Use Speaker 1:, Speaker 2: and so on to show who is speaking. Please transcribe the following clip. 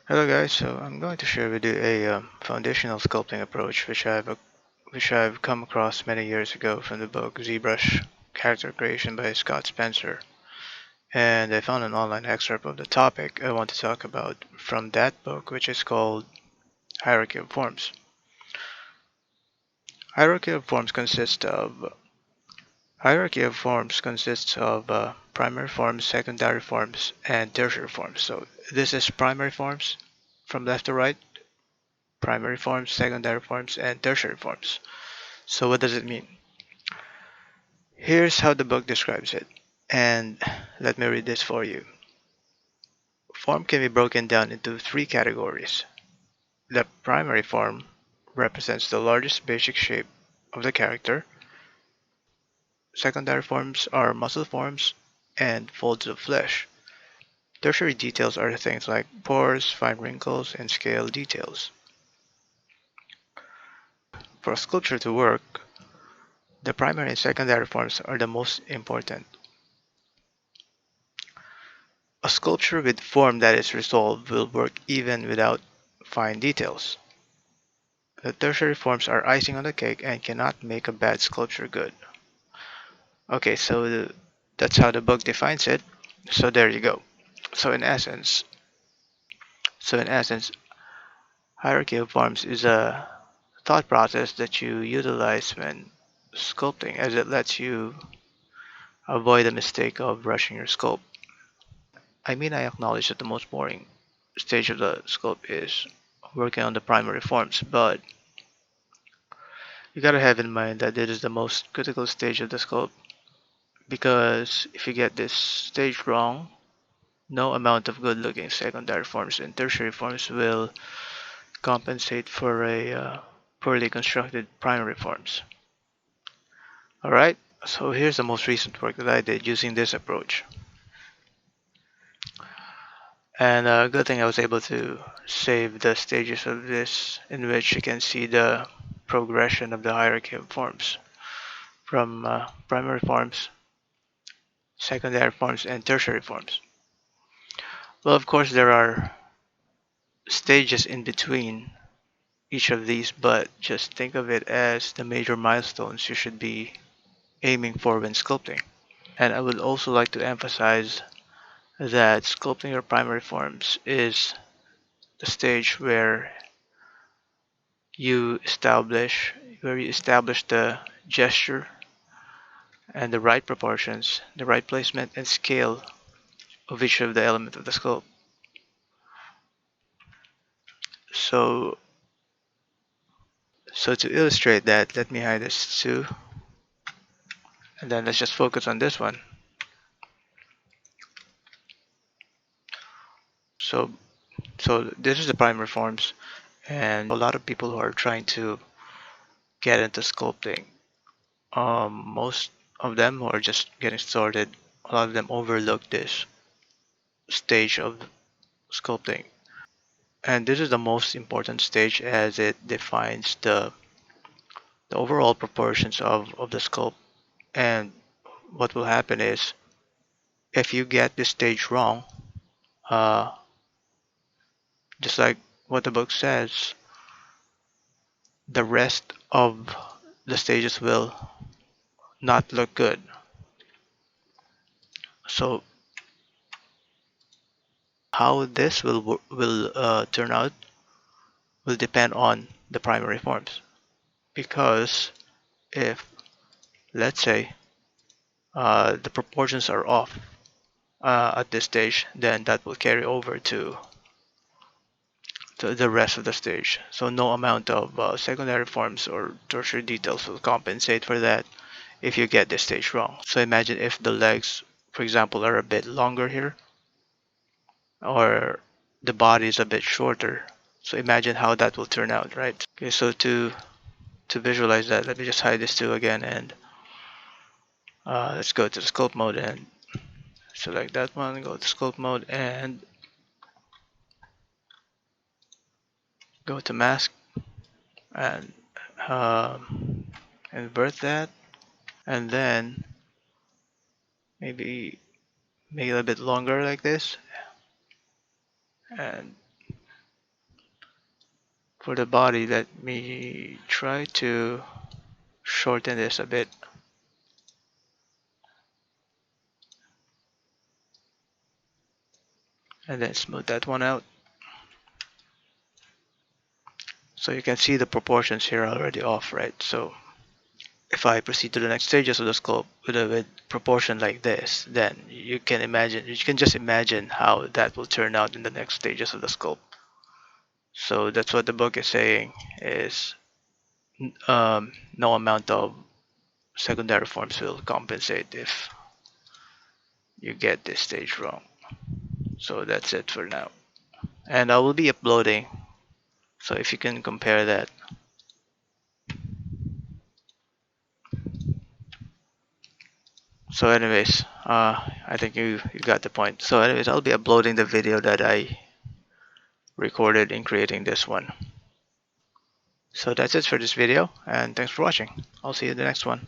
Speaker 1: Hello guys, so I'm going to share with you a foundational sculpting approach which I've come across many years ago from the book ZBrush Character Creation by Scott Spencer. And I found an online excerpt of the topic I want to talk about from that book, which is called Hierarchy of Forms. Hierarchy of Forms consists of primary forms, secondary forms, and tertiary forms. So this is primary forms from left to right, primary forms, secondary forms, and tertiary forms. So what does it mean? Here's how the book describes it, and let me read this for you. Form can be broken down into three categories. The primary form represents the largest basic shape of the character. Secondary forms are muscle forms and folds of flesh. Tertiary details are things like pores, fine wrinkles, and scale details. For a sculpture to work, the primary and secondary forms are the most important. A sculpture with form that is resolved will work even without fine details. The tertiary forms are icing on the cake and cannot make a bad sculpture good. Okay, that's how the book defines it. So there you go. So in essence, so in essence, hierarchy of forms is a thought process that you utilize when sculpting, as it lets you avoid the mistake of rushing your sculpt. I mean, I acknowledge that the most boring stage of the sculpt is working on the primary forms, but you gotta have in mind that it is the most critical stage of the sculpt because if you get this stage wrong, no amount of good looking secondary forms and tertiary forms will compensate for a poorly constructed primary forms. Alright, so here's the most recent work that I did using this approach. And good thing I was able to save the stages of this in which you can see the progression of the hierarchy of forms from primary forms, secondary forms, and tertiary forms. Well, of course, there are stages in between each of these, but just think of it as the major milestones you should be aiming for when sculpting. And I would also like to emphasize that sculpting your primary forms is the stage where you establish the gesture and the right proportions, the right placement and scale of each of the element of the sculpt. So so to illustrate that, let me hide this too, and then let's just focus on this one. So so this is the primary forms, and a lot of people who are trying to get into sculpting, most of them who are just getting started, a lot of them overlook this stage of sculpting. And this is the most important stage as it defines the overall proportions of the sculpt. And what will happen is if you get this stage wrong, uh, just like what the book says, the rest of the stages will not look good. So how this will turn out will depend on the primary forms. Because if, let's say, the proportions are off at this stage, then that will carry over to the rest of the stage. So no amount of secondary forms or tertiary details will compensate for that if you get this stage wrong. So imagine if the legs, for example, are a bit longer here, or the body is a bit shorter. So imagine how that will turn out, right? Okay, so to visualize that, let me just hide this too again, and let's go to the sculpt mode and select that one, go to sculpt mode and go to mask and invert that, and then maybe make it a bit longer like this, and For the body, let me try to shorten this a bit. And then smooth that one out. So you can see the proportions here are already off, right? So if I proceed to the next stages of the sculpt with proportion like this, then you can just imagine how that will turn out in the next stages of the sculpt. So that's what the book is saying is no amount of secondary forms will compensate if you get this stage wrong. So that's it for now. And I will be uploading. So if you can compare that. So anyways, I think you got the point. So anyways, I'll be uploading the video that I recorded in creating this one. So that's it for this video, and thanks for watching. I'll see you in the next one.